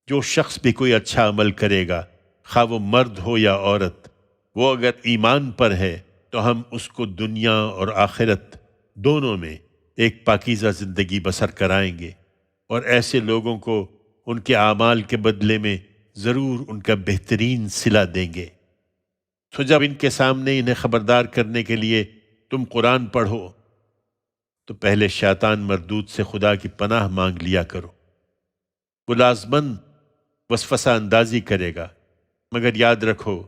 جو شخص بھی کوئی اچھا عمل کرے گا، خواہ وہ مرد ہو یا عورت، وہ اگر ایمان پر ہے تو ہم اس کو دنیا اور آخرت دونوں میں ایک پاکیزہ زندگی بسر کرائیں گے، اور ایسے لوگوں کو ان کے اعمال کے بدلے میں ضرور ان کا بہترین صلہ دیں گے۔ تو جب ان کے سامنے انہیں خبردار کرنے کے لیے تم قرآن پڑھو تو پہلے شیطان مردود سے خدا کی پناہ مانگ لیا کرو۔ وہ لازماً وسوسہ اندازی کرے گا، مگر یاد رکھو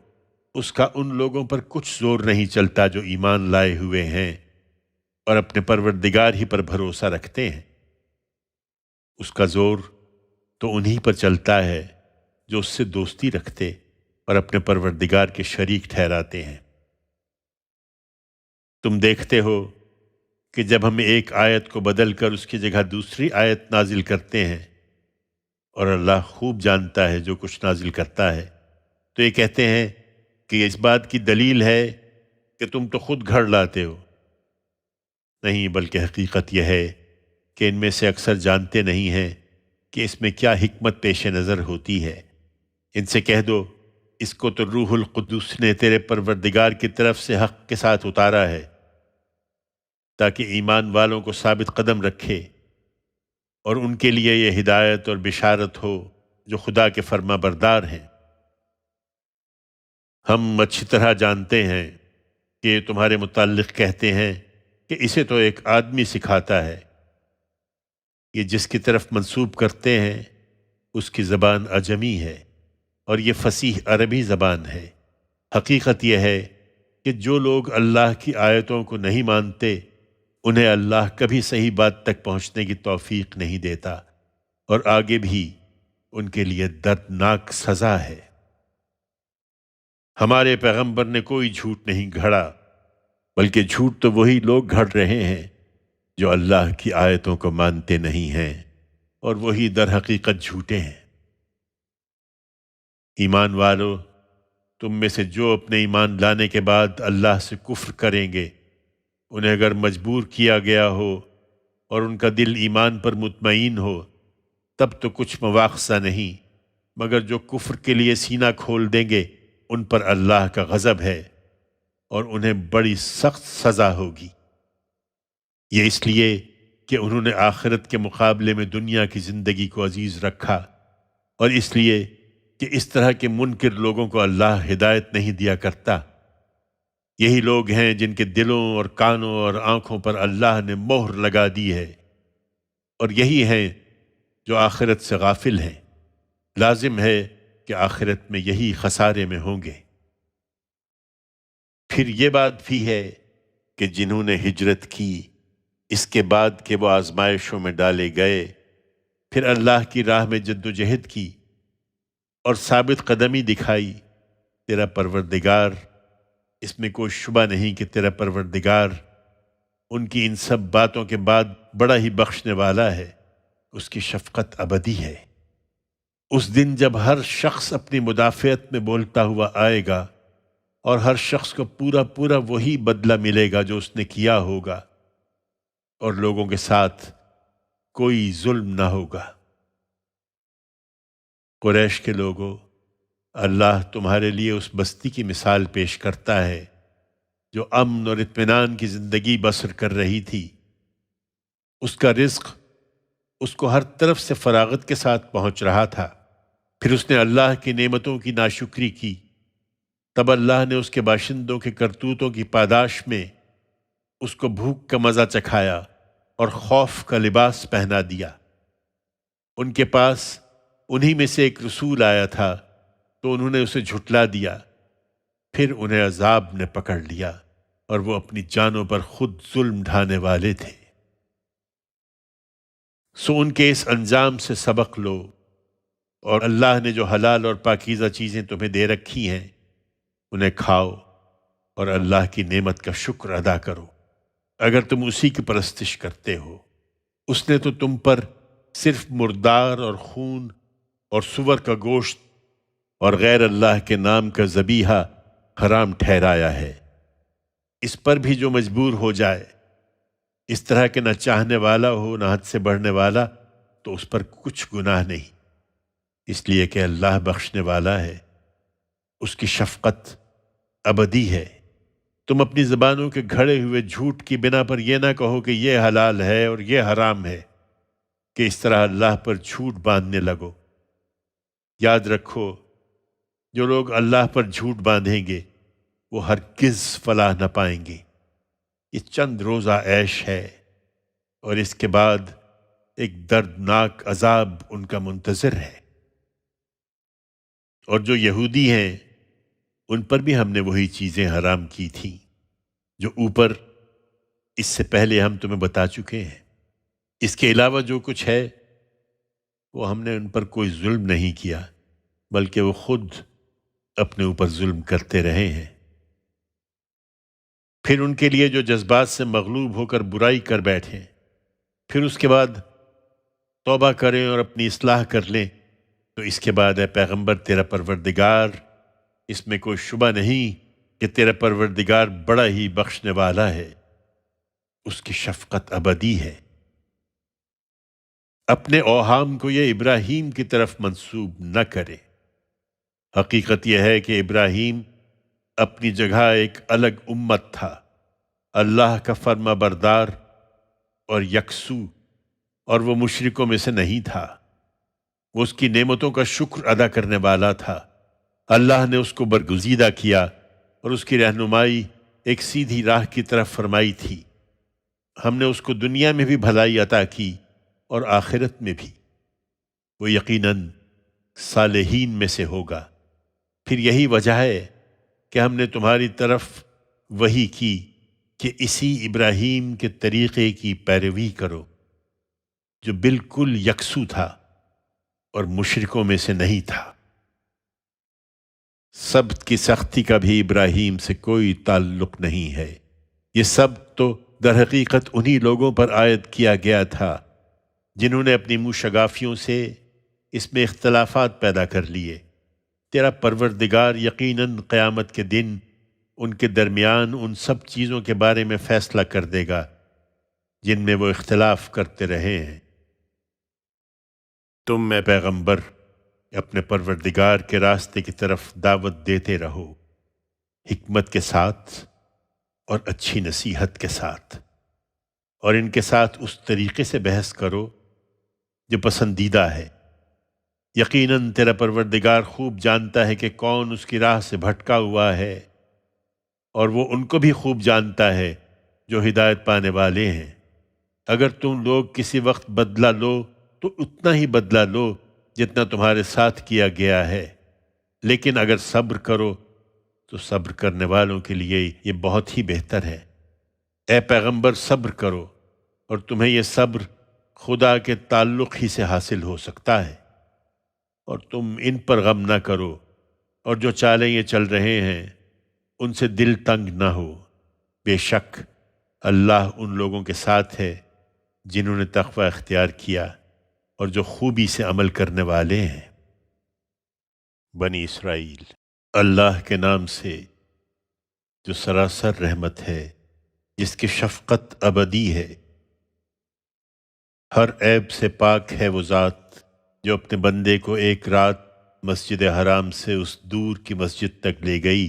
اس کا ان لوگوں پر کچھ زور نہیں چلتا جو ایمان لائے ہوئے ہیں اور اپنے پروردگار ہی پر بھروسہ رکھتے ہیں۔ اس کا زور تو انہی پر چلتا ہے جو اس سے دوستی رکھتے اور اپنے پروردگار کے شریک ٹھہراتے ہیں۔ تم دیکھتے ہو کہ جب ہم ایک آیت کو بدل کر اس کی جگہ دوسری آیت نازل کرتے ہیں، اور اللہ خوب جانتا ہے جو کچھ نازل کرتا ہے، تو یہ کہتے ہیں کہ اس بات کی دلیل ہے کہ تم تو خود گھڑ لاتے ہو۔ نہیں، بلکہ حقیقت یہ ہے کہ ان میں سے اکثر جانتے نہیں ہیں کہ اس میں کیا حکمت پیش نظر ہوتی ہے۔ ان سے کہہ دو اس کو تو روح القدس نے تیرے پروردگار کی طرف سے حق کے ساتھ اتارا ہے، تاکہ ایمان والوں کو ثابت قدم رکھے اور ان کے لیے یہ ہدایت اور بشارت ہو جو خدا کے فرما بردار ہیں۔ ہم اچھی طرح جانتے ہیں کہ یہ تمہارے متعلق کہتے ہیں کہ اسے تو ایک آدمی سکھاتا ہے۔ یہ جس کی طرف منسوب کرتے ہیں اس کی زبان عجمی ہے اور یہ فصیح عربی زبان ہے۔ حقیقت یہ ہے کہ جو لوگ اللہ کی آیتوں کو نہیں مانتے انہیں اللہ کبھی صحیح بات تک پہنچنے کی توفیق نہیں دیتا، اور آگے بھی ان کے لیے دردناک سزا ہے۔ ہمارے پیغمبر نے کوئی جھوٹ نہیں گھڑا، بلکہ جھوٹ تو وہی لوگ گھڑ رہے ہیں جو اللہ کی آیتوں کو مانتے نہیں ہیں، اور وہی در حقیقت جھوٹے ہیں۔ ایمان والو، تم میں سے جو اپنے ایمان لانے کے بعد اللہ سے کفر کریں گے، انہیں اگر مجبور کیا گیا ہو اور ان کا دل ایمان پر مطمئن ہو، تب تو کچھ مواخذہ نہیں، مگر جو کفر کے لیے سینہ کھول دیں گے ان پر اللہ کا غضب ہے اور انہیں بڑی سخت سزا ہوگی۔ یہ اس لیے کہ انہوں نے آخرت کے مقابلے میں دنیا کی زندگی کو عزیز رکھا، اور اس لیے کہ اس طرح کے منکر لوگوں کو اللہ ہدایت نہیں دیا کرتا۔ یہی لوگ ہیں جن کے دلوں اور کانوں اور آنکھوں پر اللہ نے مہر لگا دی ہے، اور یہی ہیں جو آخرت سے غافل ہیں۔ لازم ہے کہ آخرت میں یہی خسارے میں ہوں گے۔ پھر یہ بات بھی ہے کہ جنہوں نے ہجرت کی اس کے بعد کہ وہ آزمائشوں میں ڈالے گئے، پھر اللہ کی راہ میں جد و جہد کی اور ثابت قدمی دکھائی، تیرا پروردگار، اس میں کوئی شبہ نہیں کہ تیرا پروردگار ان کی ان سب باتوں کے بعد بڑا ہی بخشنے والا ہے، اس کی شفقت ابدی ہے۔ اس دن جب ہر شخص اپنی مدافعت میں بولتا ہوا آئے گا اور ہر شخص کو پورا پورا وہی بدلہ ملے گا جو اس نے کیا ہوگا، اور لوگوں کے ساتھ کوئی ظلم نہ ہوگا۔ قریش کے لوگوں، اللہ تمہارے لیے اس بستی کی مثال پیش کرتا ہے جو امن اور اطمینان کی زندگی بسر کر رہی تھی۔ اس کا رزق اس کو ہر طرف سے فراغت کے ساتھ پہنچ رہا تھا، پھر اس نے اللہ کی نعمتوں کی ناشکری کی، تب اللہ نے اس کے باشندوں کے کرتوتوں کی پاداش میں اس کو بھوک کا مزہ چکھایا اور خوف کا لباس پہنا دیا۔ ان کے پاس انہی میں سے ایک رسول آیا تھا تو انہوں نے اسے جھٹلا دیا، پھر انہیں عذاب نے پکڑ لیا اور وہ اپنی جانوں پر خود ظلم ڈھانے والے تھے۔ سو ان کے اس انجام سے سبق لو، اور اللہ نے جو حلال اور پاکیزہ چیزیں تمہیں دے رکھی ہیں انہیں کھاؤ اور اللہ کی نعمت کا شکر ادا کرو، اگر تم اسی کی پرستش کرتے ہو۔ اس نے تو تم پر صرف مردار اور خون اور سور کا گوشت اور غیر اللہ کے نام کا ذبیحہ حرام ٹھہرایا ہے۔ اس پر بھی جو مجبور ہو جائے، اس طرح کے نہ چاہنے والا ہو نہ حد سے بڑھنے والا، تو اس پر کچھ گناہ نہیں۔ اس لیے کہ اللہ بخشنے والا ہے، اس کی شفقت ابدی ہے۔ تم اپنی زبانوں کے گھڑے ہوئے جھوٹ کی بنا پر یہ نہ کہو کہ یہ حلال ہے اور یہ حرام ہے، کہ اس طرح اللہ پر جھوٹ باندھنے لگو۔ یاد رکھو، جو لوگ اللہ پر جھوٹ باندھیں گے وہ ہرگز فلاح نہ پائیں گے۔ یہ چند روزہ عیش ہے اور اس کے بعد ایک دردناک عذاب ان کا منتظر ہے۔ اور جو یہودی ہیں ان پر بھی ہم نے وہی چیزیں حرام کی تھیں جو اوپر اس سے پہلے ہم تمہیں بتا چکے ہیں۔ اس کے علاوہ جو کچھ ہے وہ ہم نے ان پر کوئی ظلم نہیں کیا، بلکہ وہ خود اپنے اوپر ظلم کرتے رہے ہیں۔ پھر ان کے لیے جو جذبات سے مغلوب ہو کر برائی کر بیٹھیں، پھر اس کے بعد توبہ کریں اور اپنی اصلاح کر لیں، تو اس کے بعد اے پیغمبر تیرا پروردگار، اس میں کوئی شبہ نہیں کہ تیرا پروردگار بڑا ہی بخشنے والا ہے، اس کی شفقت ابدی ہے۔ اپنے اوہام کو یہ ابراہیم کی طرف منسوب نہ کرے۔ حقیقت یہ ہے کہ ابراہیم اپنی جگہ ایک الگ امت تھا، اللہ کا فرما بردار اور یکسو، اور وہ مشرکوں میں سے نہیں تھا۔ وہ اس کی نعمتوں کا شکر ادا کرنے والا تھا۔ اللہ نے اس کو برگزیدہ کیا اور اس کی رہنمائی ایک سیدھی راہ کی طرف فرمائی تھی۔ ہم نے اس کو دنیا میں بھی بھلائی عطا کی اور آخرت میں بھی۔ وہ یقیناً صالحین میں سے ہوگا۔ پھر یہی وجہ ہے کہ ہم نے تمہاری طرف وحی کی کہ اسی ابراہیم کے طریقے کی پیروی کرو جو بالکل یکسو تھا اور مشرکوں میں سے نہیں تھا۔ سبت کی سختی کا بھی ابراہیم سے کوئی تعلق نہیں ہے۔ یہ سبت تو در حقیقت انہی لوگوں پر عائد کیا گیا تھا جنہوں نے اپنی منہ شگافیوں سے اس میں اختلافات پیدا کر لیے۔ تیرا پروردگار یقیناً قیامت کے دن ان کے درمیان ان سب چیزوں کے بارے میں فیصلہ کر دے گا جن میں وہ اختلاف کرتے رہے ہیں۔ تم میں پیغمبر اپنے پروردگار کے راستے کی طرف دعوت دیتے رہو، حکمت کے ساتھ اور اچھی نصیحت کے ساتھ، اور ان کے ساتھ اس طریقے سے بحث کرو جو پسندیدہ ہے۔ یقیناً تیرا پروردگار خوب جانتا ہے کہ کون اس کی راہ سے بھٹکا ہوا ہے، اور وہ ان کو بھی خوب جانتا ہے جو ہدایت پانے والے ہیں۔ اگر تم لوگ کسی وقت بدلہ لو تو اتنا ہی بدلہ لو جتنا تمہارے ساتھ کیا گیا ہے، لیکن اگر صبر کرو تو صبر کرنے والوں کے لیے یہ بہت ہی بہتر ہے۔ اے پیغمبر صبر کرو، اور تمہیں یہ صبر خدا کے تعلق ہی سے حاصل ہو سکتا ہے، اور تم ان پر غم نہ کرو، اور جو چالیں یہ چل رہے ہیں ان سے دل تنگ نہ ہو۔ بے شک اللہ ان لوگوں کے ساتھ ہے جنہوں نے تقوی اختیار کیا اور جو خوبی سے عمل کرنے والے ہیں۔ بنی اسرائیل۔ اللہ کے نام سے جو سراسر رحمت ہے، جس کی شفقت ابدی ہے۔ ہر عیب سے پاک ہے وہ ذات جو اپنے بندے کو ایک رات مسجد حرام سے اس دور کی مسجد تک لے گئی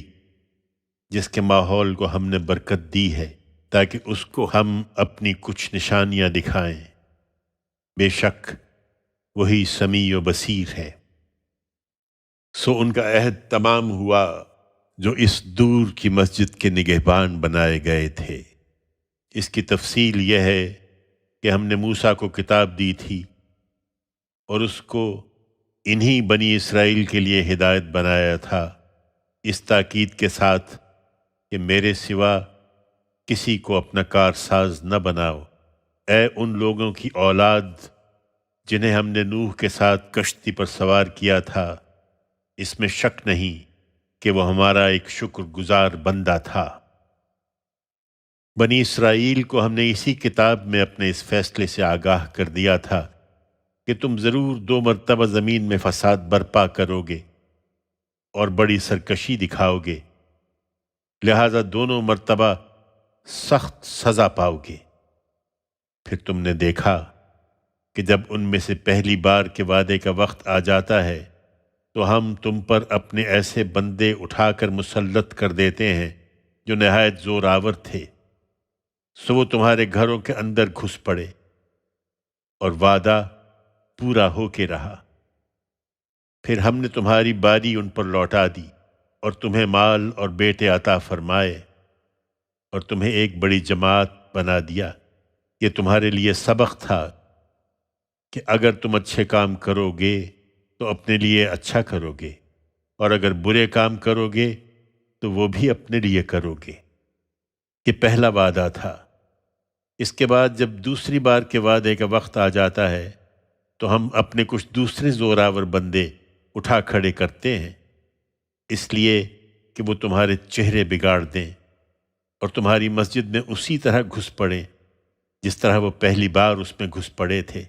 جس کے ماحول کو ہم نے برکت دی ہے تاکہ اس کو ہم اپنی کچھ نشانیاں دکھائیں۔ بے شک وہی سمیع و بصیر ہے۔ سو ان کا عہد تمام ہوا جو اس دور کی مسجد کے نگہبان بنائے گئے تھے۔ اس کی تفصیل یہ ہے کہ ہم نے موسیٰ کو کتاب دی تھی اور اس کو انہی بنی اسرائیل کے لیے ہدایت بنایا تھا، اس تاکید کے ساتھ کہ میرے سوا کسی کو اپنا کارساز نہ بناؤ۔ اے ان لوگوں کی اولاد جنہیں ہم نے نوح کے ساتھ کشتی پر سوار کیا تھا، اس میں شک نہیں کہ وہ ہمارا ایک شکر گزار بندہ تھا۔ بنی اسرائیل کو ہم نے اسی کتاب میں اپنے اس فیصلے سے آگاہ کر دیا تھا کہ تم ضرور 2 مرتبہ زمین میں فساد برپا کرو گے اور بڑی سرکشی دکھاؤ گے، لہذا دونوں مرتبہ سخت سزا پاؤ گے۔ پھر تم نے دیکھا کہ جب ان میں سے پہلی بار کے وعدے کا وقت آ جاتا ہے تو ہم تم پر اپنے ایسے بندے اٹھا کر مسلط کر دیتے ہیں جو نہایت زور آور تھے، سو وہ تمہارے گھروں کے اندر گھس پڑے اور وعدہ پورا ہو کے رہا۔ پھر ہم نے تمہاری باری ان پر لوٹا دی اور تمہیں مال اور بیٹے عطا فرمائے اور تمہیں ایک بڑی جماعت بنا دیا۔ یہ تمہارے لیے سبق تھا کہ اگر تم اچھے کام کرو گے تو اپنے لیے اچھا کرو گے، اور اگر برے کام کرو گے تو وہ بھی اپنے لیے کرو گے۔ یہ پہلا وعدہ تھا۔ اس کے بعد جب دوسری بار کے وعدے کا وقت آ جاتا ہے تو ہم اپنے کچھ دوسرے زوراور بندے اٹھا کھڑے کرتے ہیں، اس لیے کہ وہ تمہارے چہرے بگاڑ دیں اور تمہاری مسجد میں اسی طرح گھس پڑیں جس طرح وہ پہلی بار اس میں گھس پڑے تھے،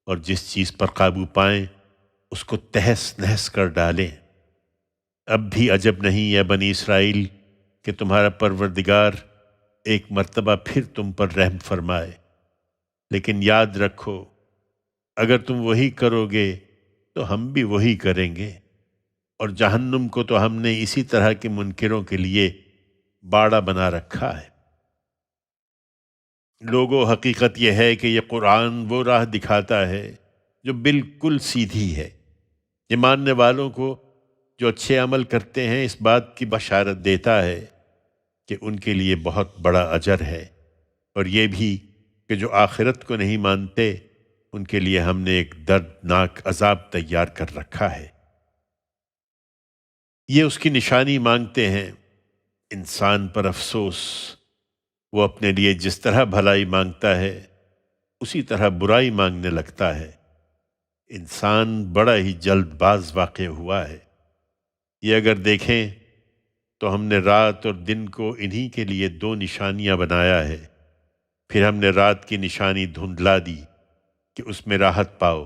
اور جس چیز پر قابو پائیں اس کو تہس نہس کر ڈالیں۔ اب بھی عجب نہیں ہے بنی اسرائیل کہ تمہارا پروردگار ایک مرتبہ پھر تم پر رحم فرمائے، لیکن یاد رکھو اگر تم وہی کرو گے تو ہم بھی وہی کریں گے، اور جہنم کو تو ہم نے اسی طرح کے منکروں کے لیے باڑا بنا رکھا ہے۔ لوگوں، حقیقت یہ ہے کہ یہ قرآن وہ راہ دکھاتا ہے جو بالکل سیدھی ہے۔ یہ ماننے والوں کو جو اچھے عمل کرتے ہیں اس بات کی بشارت دیتا ہے کہ ان کے لیے بہت بڑا اجر ہے، اور یہ بھی کہ جو آخرت کو نہیں مانتے ان کے لیے ہم نے ایک دردناک عذاب تیار کر رکھا ہے۔ یہ اس کی نشانی مانگتے ہیں، انسان پر افسوس، وہ اپنے لیے جس طرح بھلائی مانگتا ہے اسی طرح برائی مانگنے لگتا ہے۔ انسان بڑا ہی جلد باز واقع ہوا ہے۔ یہ اگر دیکھیں تو ہم نے رات اور دن کو انہی کے لیے دو نشانیاں بنایا ہے، پھر ہم نے رات کی نشانی دھندلا دی کہ اس میں راحت پاؤ،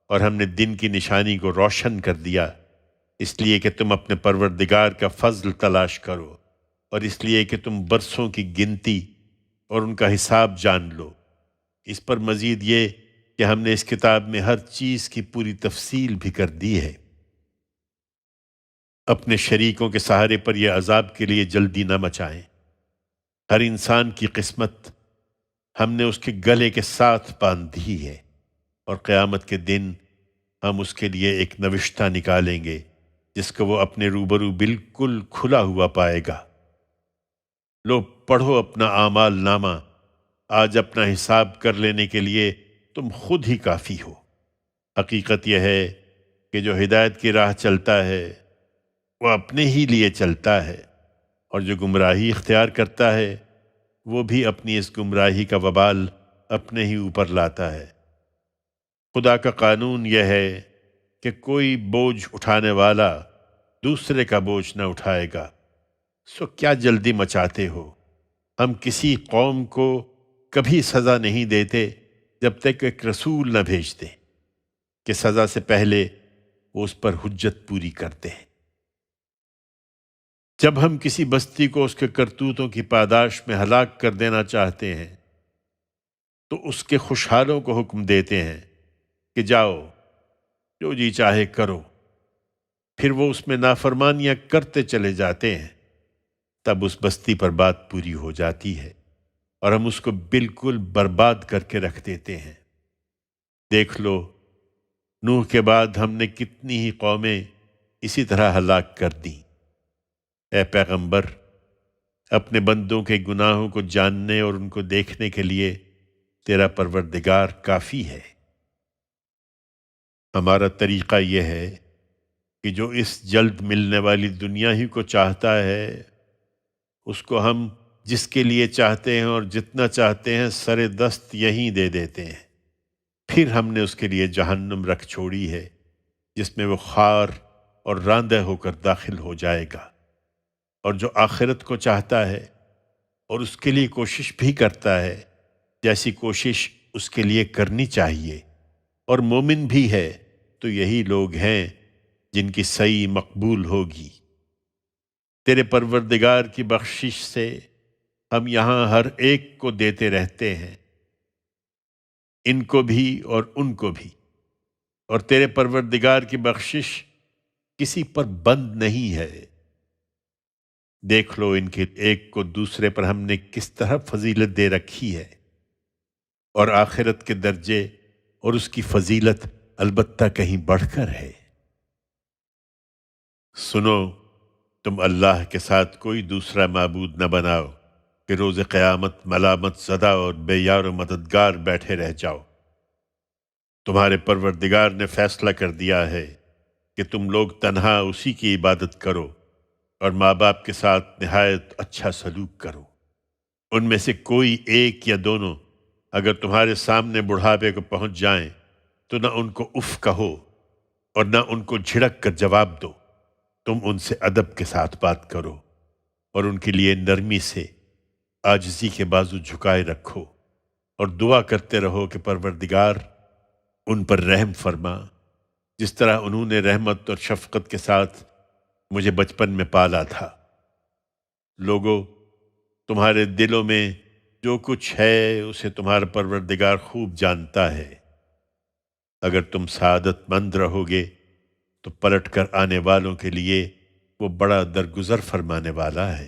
اور ہم نے دن کی نشانی کو روشن کر دیا اس لیے کہ تم اپنے پروردگار کا فضل تلاش کرو، اور اس لیے کہ تم برسوں کی گنتی اور ان کا حساب جان لو۔ اس پر مزید یہ کہ ہم نے اس کتاب میں ہر چیز کی پوری تفصیل بھی کر دی ہے۔ اپنے شریکوں کے سہارے پر یہ عذاب کے لیے جلدی نہ مچائیں۔ ہر انسان کی قسمت ہم نے اس کے گلے کے ساتھ باندھ دی ہے، اور قیامت کے دن ہم اس کے لیے ایک نوشتہ نکالیں گے جس کو وہ اپنے روبرو بالکل کھلا ہوا پائے گا۔ لو پڑھو اپنا اعمال نامہ، آج اپنا حساب کر لینے کے لیے تم خود ہی کافی ہو۔ حقیقت یہ ہے کہ جو ہدایت کی راہ چلتا ہے وہ اپنے ہی لیے چلتا ہے، اور جو گمراہی اختیار کرتا ہے وہ بھی اپنی اس گمراہی کا وبال اپنے ہی اوپر لاتا ہے۔ خدا کا قانون یہ ہے کہ کوئی بوجھ اٹھانے والا دوسرے کا بوجھ نہ اٹھائے گا، سو کیا جلدی مچاتے ہو؟ ہم کسی قوم کو کبھی سزا نہیں دیتے جب تک ایک رسول نہ بھیج دیں کہ سزا سے پہلے وہ اس پر حجت پوری کرتے ہیں۔ جب ہم کسی بستی کو اس کے کرتوتوں کی پاداش میں ہلاک کر دینا چاہتے ہیں تو اس کے خوشحالوں کو حکم دیتے ہیں کہ جاؤ جو جی چاہے کرو، پھر وہ اس میں نافرمانیاں کرتے چلے جاتے ہیں، تب اس بستی پر بات پوری ہو جاتی ہے اور ہم اس کو بالکل برباد کر کے رکھ دیتے ہیں۔ دیکھ لو نوح کے بعد ہم نے کتنی ہی قومیں اسی طرح ہلاک کر دیں۔ اے پیغمبر، اپنے بندوں کے گناہوں کو جاننے اور ان کو دیکھنے کے لیے تیرا پروردگار کافی ہے۔ ہمارا طریقہ یہ ہے کہ جو اس جلد ملنے والی دنیا ہی کو چاہتا ہے اس کو ہم جس کے لیے چاہتے ہیں اور جتنا چاہتے ہیں سرے دست یہیں دے دیتے ہیں، پھر ہم نے اس کے لیے جہنم رکھ چھوڑی ہے جس میں وہ خار اور راندہ ہو کر داخل ہو جائے گا۔ اور جو آخرت کو چاہتا ہے اور اس کے لیے کوشش بھی کرتا ہے جیسی کوشش اس کے لیے کرنی چاہیے اور مومن بھی ہے، تو یہی لوگ ہیں جن کی سعی مقبول ہوگی۔ تیرے پروردگار کی بخشش سے ہم یہاں ہر ایک کو دیتے رہتے ہیں۔ ان کو بھی اور ان کو بھی، اور تیرے پروردگار کی بخشش کسی پر بند نہیں ہے۔ دیکھ لو ان کے ایک کو دوسرے پر ہم نے کس طرح فضیلت دے رکھی ہے، اور آخرت کے درجے اور اس کی فضیلت البتہ کہیں بڑھ کر ہے۔ سنو، تم اللہ کے ساتھ کوئی دوسرا معبود نہ بناؤ کہ روز قیامت ملامت زدہ اور بے یار و مددگار بیٹھے رہ جاؤ۔ تمہارے پروردگار نے فیصلہ کر دیا ہے کہ تم لوگ تنہا اسی کی عبادت کرو اور ماں باپ کے ساتھ نہایت اچھا سلوک کرو۔ ان میں سے کوئی ایک یا دونوں اگر تمہارے سامنے بڑھاپے کو پہنچ جائیں تو نہ ان کو اف کہو اور نہ ان کو جھڑک کر جواب دو۔ تم ان سے ادب کے ساتھ بات کرو اور ان کے لیے نرمی سے عاجزی کے بازو جھکائے رکھو، اور دعا کرتے رہو کہ پروردگار ان پر رحم فرما، جس طرح انہوں نے رحمت اور شفقت کے ساتھ مجھے بچپن میں پالا تھا۔ لوگو، تمہارے دلوں میں جو کچھ ہے اسے تمہارا پروردگار خوب جانتا ہے۔ اگر تم سعادت مند رہو گے تو پلٹ کر آنے والوں کے لیے وہ بڑا درگزر فرمانے والا ہے۔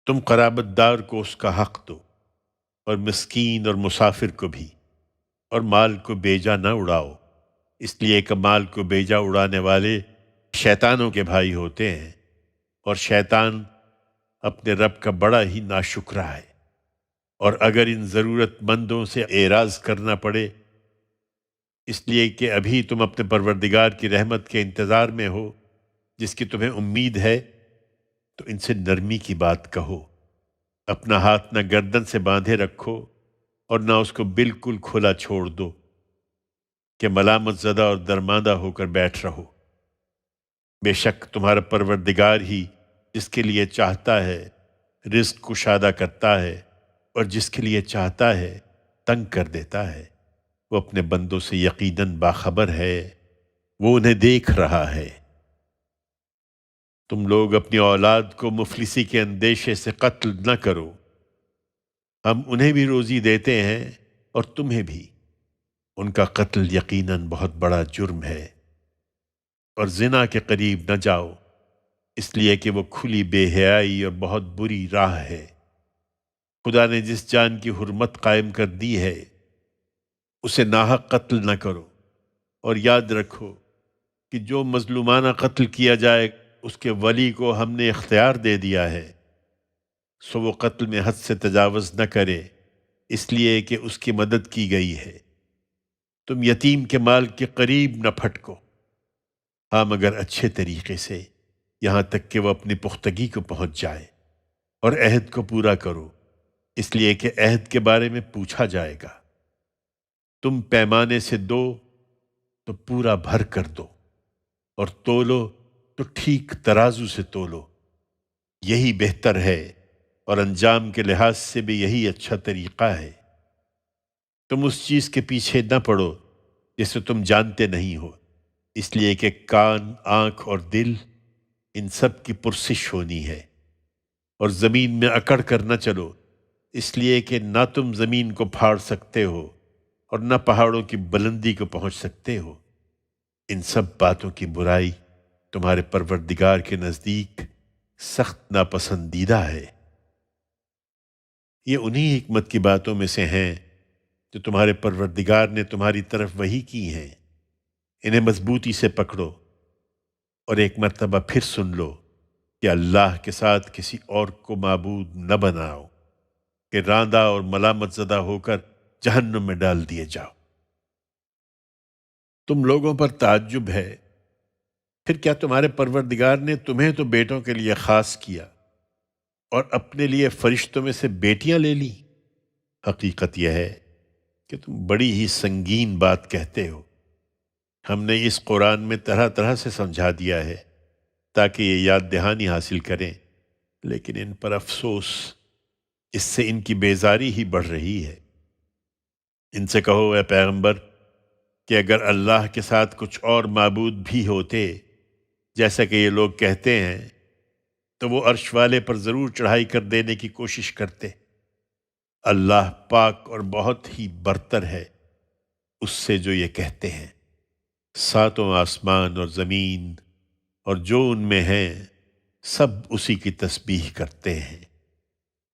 تم قرابت دار کو اس کا حق دو، اور مسکین اور مسافر کو بھی، اور مال کو بیجا نہ اڑاؤ، اس لیے کہ مال کو بیجا اڑانے والے شیطانوں کے بھائی ہوتے ہیں، اور شیطان اپنے رب کا بڑا ہی ناشکرا ہے۔ اور اگر ان ضرورت مندوں سے اعراض کرنا پڑے اس لیے کہ ابھی تم اپنے پروردگار کی رحمت کے انتظار میں ہو جس کی تمہیں امید ہے، تو ان سے نرمی کی بات کہو۔ اپنا ہاتھ نہ گردن سے باندھے رکھو اور نہ اس کو بالکل کھلا چھوڑ دو کہ ملامت زدہ اور درماندہ ہو کر بیٹھ رہو۔ بے شک تمہارا پروردگار ہی جس کے لیے چاہتا ہے رزق کشادہ کرتا ہے، اور جس کے لیے چاہتا ہے تنگ کر دیتا ہے۔ وہ اپنے بندوں سے یقیناً باخبر ہے، وہ انہیں دیکھ رہا ہے۔ تم لوگ اپنی اولاد کو مفلسی کے اندیشے سے قتل نہ کرو، ہم انہیں بھی روزی دیتے ہیں اور تمہیں بھی۔ ان کا قتل یقیناً بہت بڑا جرم ہے۔ اور زنا کے قریب نہ جاؤ، اس لیے کہ وہ کھلی بے حیائی اور بہت بری راہ ہے۔ خدا نے جس جان کی حرمت قائم کر دی ہے اسے ناحق قتل نہ کرو، اور یاد رکھو کہ جو مظلومانہ قتل کیا جائے اس کے ولی کو ہم نے اختیار دے دیا ہے، سو وہ قتل میں حد سے تجاوز نہ کرے، اس لیے کہ اس کی مدد کی گئی ہے۔ تم یتیم کے مال کے قریب نہ پھٹکو، ہاں مگر اچھے طریقے سے، یہاں تک کہ وہ اپنی پختگی کو پہنچ جائے، اور عہد کو پورا کرو، اس لیے کہ عہد کے بارے میں پوچھا جائے گا۔ تم پیمانے سے دو تو پورا بھر کر دو، اور تولو تو ٹھیک ترازو سے تولو، یہی بہتر ہے، اور انجام کے لحاظ سے بھی یہی اچھا طریقہ ہے۔ تم اس چیز کے پیچھے نہ پڑو جسے تم جانتے نہیں ہو، اس لیے کہ کان، آنکھ اور دل ان سب کی پرسش ہونی ہے۔ اور زمین میں اکڑ کر نہ چلو، اس لیے کہ نہ تم زمین کو پھاڑ سکتے ہو اور نہ پہاڑوں کی بلندی کو پہنچ سکتے ہو۔ ان سب باتوں کی برائی تمہارے پروردگار کے نزدیک سخت ناپسندیدہ ہے۔ یہ انہی حکمت کی باتوں میں سے ہیں جو تمہارے پروردگار نے تمہاری طرف وحی کی ہیں۔ انہیں مضبوطی سے پکڑو، اور ایک مرتبہ پھر سن لو کہ اللہ کے ساتھ کسی اور کو معبود نہ بناؤ کہ راندہ اور ملامت زدہ ہو کر جہنم میں ڈال دیے جاؤ۔ تم لوگوں پر تعجب ہے، پھر کیا تمہارے پروردگار نے تمہیں تو بیٹوں کے لیے خاص کیا اور اپنے لیے فرشتوں میں سے بیٹیاں لے لی؟ حقیقت یہ ہے کہ تم بڑی ہی سنگین بات کہتے ہو۔ ہم نے اس قرآن میں طرح طرح سے سمجھا دیا ہے تاکہ یہ یاد دہانی حاصل کریں، لیکن ان پر افسوس، اس سے ان کی بیزاری ہی بڑھ رہی ہے۔ ان سے کہو اے پیغمبر کہ اگر اللہ کے ساتھ کچھ اور معبود بھی ہوتے جیسا کہ یہ لوگ کہتے ہیں تو وہ عرش والے پر ضرور چڑھائی کر دینے کی کوشش کرتے۔ اللہ پاک اور بہت ہی برتر ہے اس سے جو یہ کہتے ہیں۔ ساتوں آسمان اور زمین اور جو ان میں ہیں سب اسی کی تسبیح کرتے ہیں۔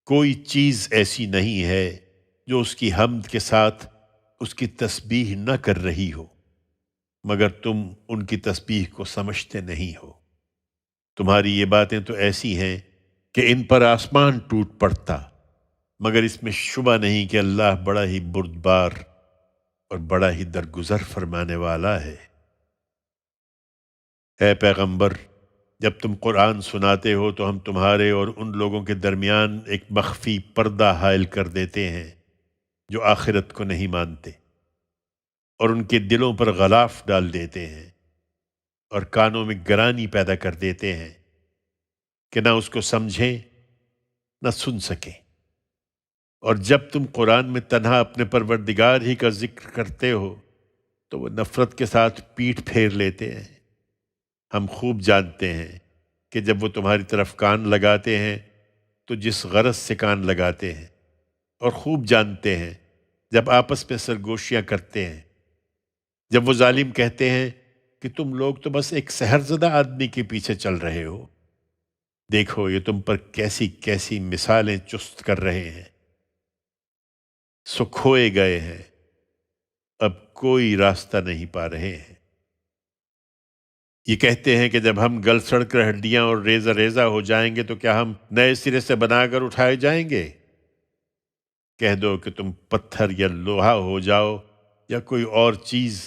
کوئی چیز ایسی نہیں ہے جو اس کی حمد کے ساتھ اس کی تسبیح نہ کر رہی ہو، مگر تم ان کی تسبیح کو سمجھتے نہیں ہو۔ تمہاری یہ باتیں تو ایسی ہیں کہ ان پر آسمان ٹوٹ پڑتا، مگر اس میں شبہ نہیں کہ اللہ بڑا ہی بردبار اور بڑا ہی درگزر فرمانے والا ہے۔ اے پیغمبر، جب تم قرآن سناتے ہو تو ہم تمہارے اور ان لوگوں کے درمیان ایک مخفی پردہ حائل کر دیتے ہیں جو آخرت کو نہیں مانتے، اور ان کے دلوں پر غلاف ڈال دیتے ہیں اور کانوں میں گرانی پیدا کر دیتے ہیں کہ نہ اس کو سمجھیں نہ سن سکیں۔ اور جب تم قرآن میں تنہا اپنے پروردگار ہی کا ذکر کرتے ہو تو وہ نفرت کے ساتھ پیٹھ پھیر لیتے ہیں۔ ہم خوب جانتے ہیں کہ جب وہ تمہاری طرف کان لگاتے ہیں تو جس غرض سے کان لگاتے ہیں، اور خوب جانتے ہیں جب آپس میں سرگوشیاں کرتے ہیں، جب وہ ظالم کہتے ہیں کہ تم لوگ تو بس ایک سحر زدہ آدمی کے پیچھے چل رہے ہو، دیکھو یہ تم پر کیسی کیسی مثالیں چست کر رہے ہیں، سو کھوئے گئے ہیں، اب کوئی راستہ نہیں پا رہے ہیں۔ یہ کہتے ہیں کہ جب ہم گل سڑ کر ہڈیاں اور ریزہ ریزہ ہو جائیں گے تو کیا ہم نئے سرے سے بنا کر اٹھائے جائیں گے؟ کہہ دو کہ تم پتھر یا لوہا ہو جاؤ یا کوئی اور چیز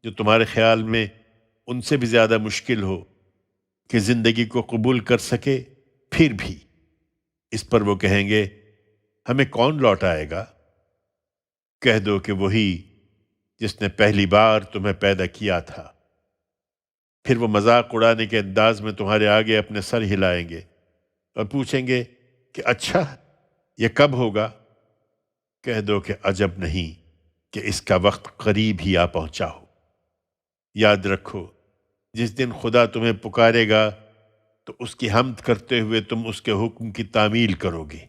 جو تمہارے خیال میں ان سے بھی زیادہ مشکل ہو کہ زندگی کو قبول کر سکے، پھر بھی اس پر وہ کہیں گے ہمیں کون لوٹائے گا؟ کہہ دو کہ وہی جس نے پہلی بار تمہیں پیدا کیا تھا۔ پھر وہ مذاق اڑانے کے انداز میں تمہارے آگے اپنے سر ہلائیں گے اور پوچھیں گے کہ اچھا یہ کب ہوگا؟ کہہ دو کہ عجب نہیں کہ اس کا وقت قریب ہی آ پہنچا ہو۔ یاد رکھو جس دن خدا تمہیں پکارے گا تو اس کی حمد کرتے ہوئے تم اس کے حکم کی تعمیل کرو گے،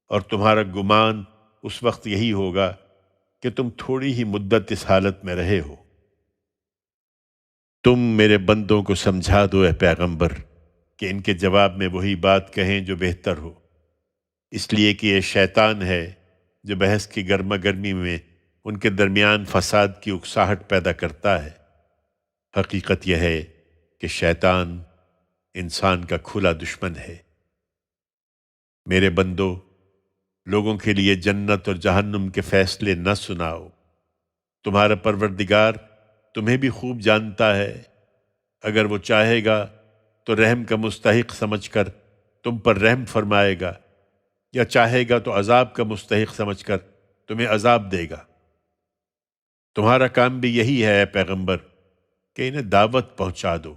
اور تمہارا گمان اس وقت یہی ہوگا کہ تم تھوڑی ہی مدت اس حالت میں رہے ہو۔ تم میرے بندوں کو سمجھا دو اے پیغمبر کہ ان کے جواب میں وہی بات کہیں جو بہتر ہو، اس لیے کہ یہ شیطان ہے جو بحث کی گرما گرمی میں ان کے درمیان فساد کی اکساہٹ پیدا کرتا ہے۔ حقیقت یہ ہے کہ شیطان انسان کا کھلا دشمن ہے۔ میرے بندو، لوگوں کے لیے جنت اور جہنم کے فیصلے نہ سناؤ۔ تمہارا پروردگار تمہیں بھی خوب جانتا ہے، اگر وہ چاہے گا تو رحم کا مستحق سمجھ کر تم پر رحم فرمائے گا، یا چاہے گا تو عذاب کا مستحق سمجھ کر تمہیں عذاب دے گا۔ تمہارا کام بھی یہی ہے اے پیغمبر کہ انہیں دعوت پہنچا دو۔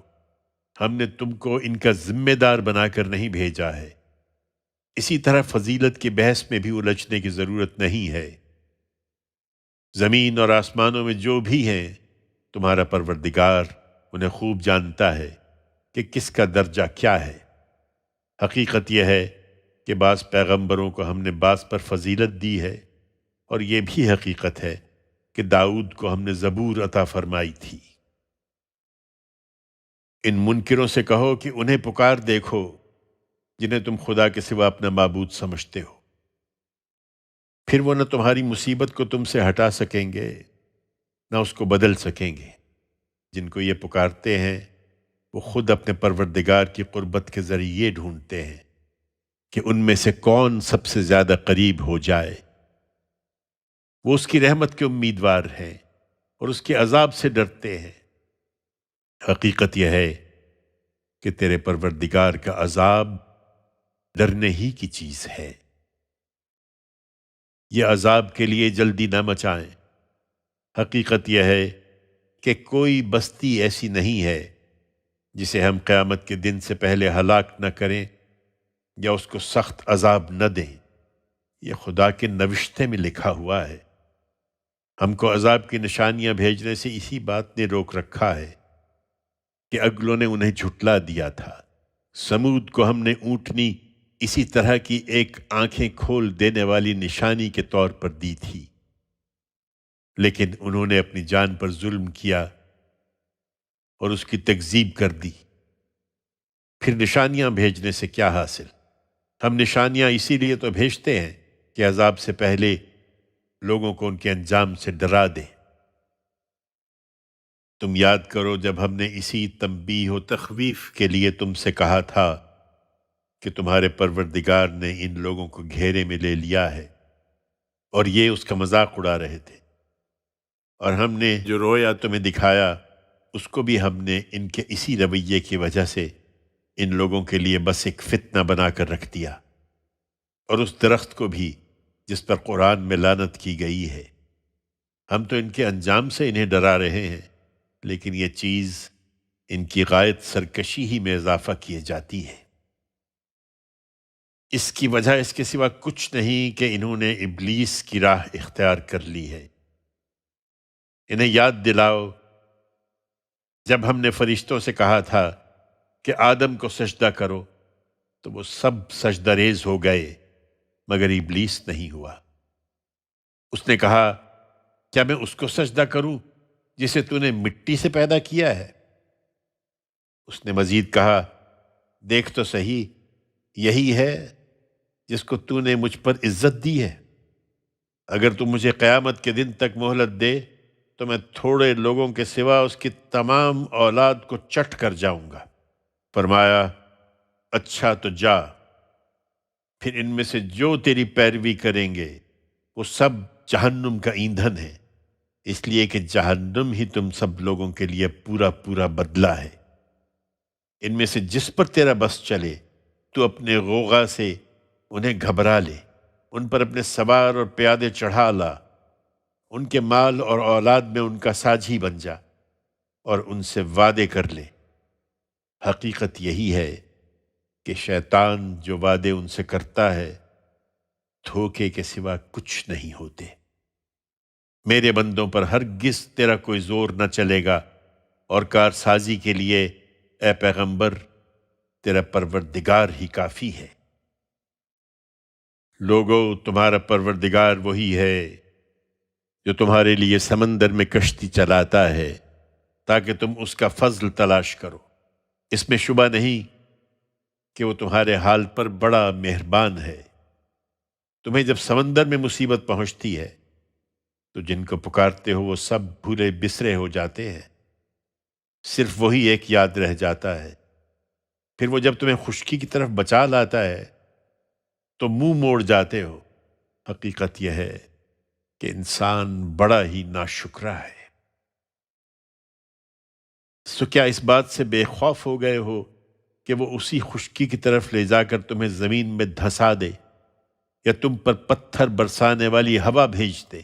ہم نے تم کو ان کا ذمہ دار بنا کر نہیں بھیجا ہے۔ اسی طرح فضیلت کی بحث میں بھی الجھنے کی ضرورت نہیں ہے۔ زمین اور آسمانوں میں جو بھی ہیں تمہارا پروردگار انہیں خوب جانتا ہے کہ کس کا درجہ کیا ہے۔ حقیقت یہ ہے کہ بعض پیغمبروں کو ہم نے بعض پر فضیلت دی ہے، اور یہ بھی حقیقت ہے کہ داؤد کو ہم نے زبور عطا فرمائی تھی۔ ان منکروں سے کہو کہ انہیں پکار دیکھو جنہیں تم خدا کے سوا اپنا معبود سمجھتے ہو، پھر وہ نہ تمہاری مصیبت کو تم سے ہٹا سکیں گے نہ اس کو بدل سکیں گے۔ جن کو یہ پکارتے ہیں وہ خود اپنے پروردگار کی قربت کے ذریعے ڈھونڈتے ہیں کہ ان میں سے کون سب سے زیادہ قریب ہو جائے۔ وہ اس کی رحمت کے امیدوار ہیں اور اس کے عذاب سے ڈرتے ہیں۔ حقیقت یہ ہے کہ تیرے پروردگار کا عذاب ڈرنے ہی کی چیز ہے۔ یہ عذاب کے لیے جلدی نہ مچائیں۔ حقیقت یہ ہے کہ کوئی بستی ایسی نہیں ہے جسے ہم قیامت کے دن سے پہلے ہلاک نہ کریں یا اس کو سخت عذاب نہ دیں۔ یہ خدا کے نوشتے میں لکھا ہوا ہے۔ ہم کو عذاب کی نشانیاں بھیجنے سے اسی بات نے روک رکھا ہے کہ اگلوں نے انہیں جھٹلا دیا تھا۔ سمود کو ہم نے اونٹنی اسی طرح کی ایک آنکھیں کھول دینے والی نشانی کے طور پر دی تھی، لیکن انہوں نے اپنی جان پر ظلم کیا اور اس کی تکذیب کر دی۔ پھر نشانیاں بھیجنے سے کیا حاصل؟ ہم نشانیاں اسی لیے تو بھیجتے ہیں کہ عذاب سے پہلے لوگوں کو ان کے انجام سے ڈرا دیں۔ تم یاد کرو جب ہم نے اسی تنبیہ و تخویف کے لیے تم سے کہا تھا کہ تمہارے پروردگار نے ان لوگوں کو گھیرے میں لے لیا ہے، اور یہ اس کا مذاق اڑا رہے تھے، اور ہم نے جو رویا تمہیں دکھایا اس کو بھی ہم نے ان کے اسی رویے کی وجہ سے ان لوگوں کے لیے بس ایک فتنہ بنا کر رکھ دیا، اور اس درخت کو بھی جس پر قرآن میں لعنت کی گئی ہے۔ ہم تو ان کے انجام سے انہیں ڈرا رہے ہیں، لیکن یہ چیز ان کی غایت سرکشی ہی میں اضافہ کیے جاتی ہے۔ اس کی وجہ اس کے سوا کچھ نہیں کہ انہوں نے ابلیس کی راہ اختیار کر لی ہے۔ انہیں یاد دلاؤ جب ہم نے فرشتوں سے کہا تھا کہ آدم کو سجدہ کرو تو وہ سب سجدہ ریز ہو گئے مگر ابلیس نہیں ہوا۔ اس نے کہا کیا میں اس کو سجدہ کروں جسے تو نے مٹی سے پیدا کیا ہے؟ اس نے مزید کہا دیکھ تو صحیح، یہی ہے جس کو تو نے مجھ پر عزت دی ہے۔ اگر تو مجھے قیامت کے دن تک مہلت دے تو میں تھوڑے لوگوں کے سوا اس کی تمام اولاد کو چٹ کر جاؤں گا۔ فرمایا اچھا تو جا، پھر ان میں سے جو تیری پیروی کریں گے وہ سب جہنم کا ایندھن ہے، اس لیے کہ جہنم ہی تم سب لوگوں کے لیے پورا پورا بدلہ ہے۔ ان میں سے جس پر تیرا بس چلے تو اپنے غوغا سے انہیں گھبرا لے، ان پر اپنے سوار اور پیادے چڑھا لا، ان کے مال اور اولاد میں ان کا ساجھی بن جا اور ان سے وعدے کر لے۔ حقیقت یہی ہے کہ شیطان جو وعدے ان سے کرتا ہے دھوکے کے سوا کچھ نہیں ہوتے۔ میرے بندوں پر ہرگز تیرا کوئی زور نہ چلے گا، اور کارسازی کے لیے اے پیغمبر تیرا پروردگار ہی کافی ہے۔ لوگو تمہارا پروردگار وہی ہے جو تمہارے لیے سمندر میں کشتی چلاتا ہے تاکہ تم اس کا فضل تلاش کرو۔ اس میں شبہ نہیں کہ وہ تمہارے حال پر بڑا مہربان ہے۔ تمہیں جب سمندر میں مصیبت پہنچتی ہے تو جن کو پکارتے ہو وہ سب بھولے بسرے ہو جاتے ہیں، صرف وہی ایک یاد رہ جاتا ہے۔ پھر وہ جب تمہیں خشکی کی طرف بچا لاتا ہے تو منہ موڑ جاتے ہو۔ حقیقت یہ ہے کہ انسان بڑا ہی ناشکرا ہے۔ سو کیا اس بات سے بے خوف ہو گئے ہو کہ وہ اسی خشکی کی طرف لے جا کر تمہیں زمین میں دھسا دے، یا تم پر پتھر برسانے والی ہوا بھیج دے،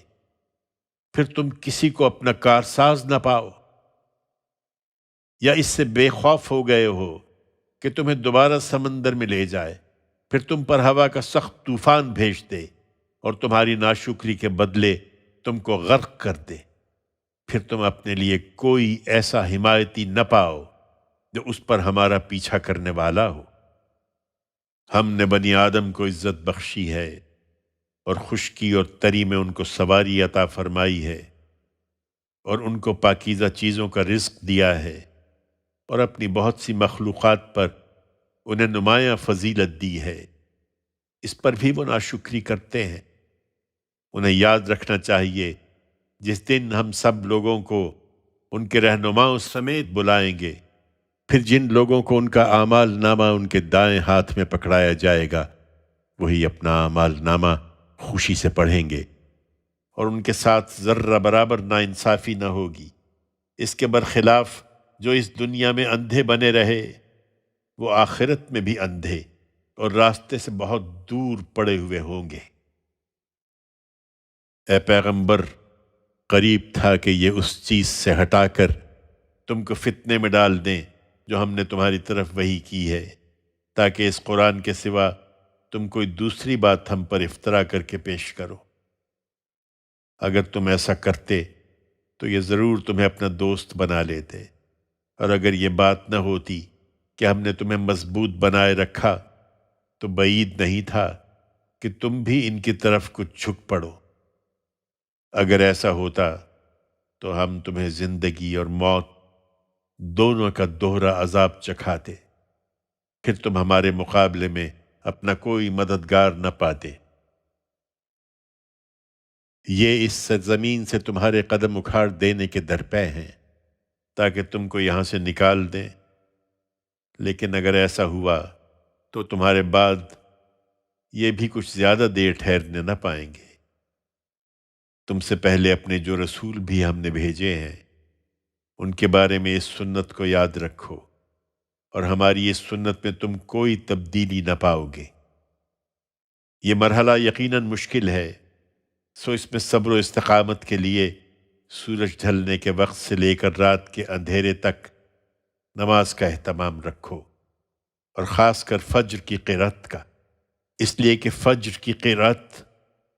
پھر تم کسی کو اپنا کارساز نہ پاؤ؟ یا اس سے بے خوف ہو گئے ہو کہ تمہیں دوبارہ سمندر میں لے جائے، پھر تم پر ہوا کا سخت طوفان بھیج دے اور تمہاری ناشکری کے بدلے تم کو غرق کر دے، پھر تم اپنے لیے کوئی ایسا حمایتی نہ پاؤ جو اس پر ہمارا پیچھا کرنے والا ہو۔ ہم نے بنی آدم کو عزت بخشی ہے اور خشکی اور تری میں ان کو سواری عطا فرمائی ہے، اور ان کو پاکیزہ چیزوں کا رزق دیا ہے، اور اپنی بہت سی مخلوقات پر انہیں نمایاں فضیلت دی ہے۔ اس پر بھی وہ ناشکری کرتے ہیں۔ انہیں یاد رکھنا چاہیے جس دن ہم سب لوگوں کو ان کے رہنماؤں سمیت بلائیں گے، پھر جن لوگوں کو ان کا اعمال نامہ ان کے دائیں ہاتھ میں پکڑایا جائے گا وہی اپنا اعمال نامہ خوشی سے پڑھیں گے، اور ان کے ساتھ ذرہ برابر ناانصافی نہ ہوگی۔ اس کے برخلاف جو اس دنیا میں اندھے بنے رہے وہ آخرت میں بھی اندھے اور راستے سے بہت دور پڑے ہوئے ہوں گے۔ اے پیغمبر، قریب تھا کہ یہ اس چیز سے ہٹا کر تم کو فتنے میں ڈال دیں جو ہم نے تمہاری طرف وحی کی ہے، تاکہ اس قرآن کے سوا تم کوئی دوسری بات ہم پر افطرا کر کے پیش کرو۔ اگر تم ایسا کرتے تو یہ ضرور تمہیں اپنا دوست بنا لیتے، اور اگر یہ بات نہ ہوتی کہ ہم نے تمہیں مضبوط بنائے رکھا تو بعید نہیں تھا کہ تم بھی ان کی طرف کچھ جھک پڑو۔ اگر ایسا ہوتا تو ہم تمہیں زندگی اور موت دونوں کا دوہرا عذاب چکھاتے، پھر تم ہمارے مقابلے میں اپنا کوئی مددگار نہ پاتے۔ یہ اس سرزمین سے تمہارے قدم اکھاڑ دینے کے درپے ہیں تاکہ تم کو یہاں سے نکال دیں، لیکن اگر ایسا ہوا تو تمہارے بعد یہ بھی کچھ زیادہ دیر ٹھہرنے نہ پائیں گے۔ تم سے پہلے اپنے جو رسول بھی ہم نے بھیجے ہیں ان کے بارے میں اس سنت کو یاد رکھو، اور ہماری اس سنت میں تم کوئی تبدیلی نہ پاؤ گے۔ یہ مرحلہ یقیناً مشکل ہے، سو اس میں صبر و استقامت کے لیے سورج ڈھلنے کے وقت سے لے کر رات کے اندھیرے تک نماز کا اہتمام رکھو، اور خاص کر فجر کی قرات کا، اس لیے کہ فجر کی قرات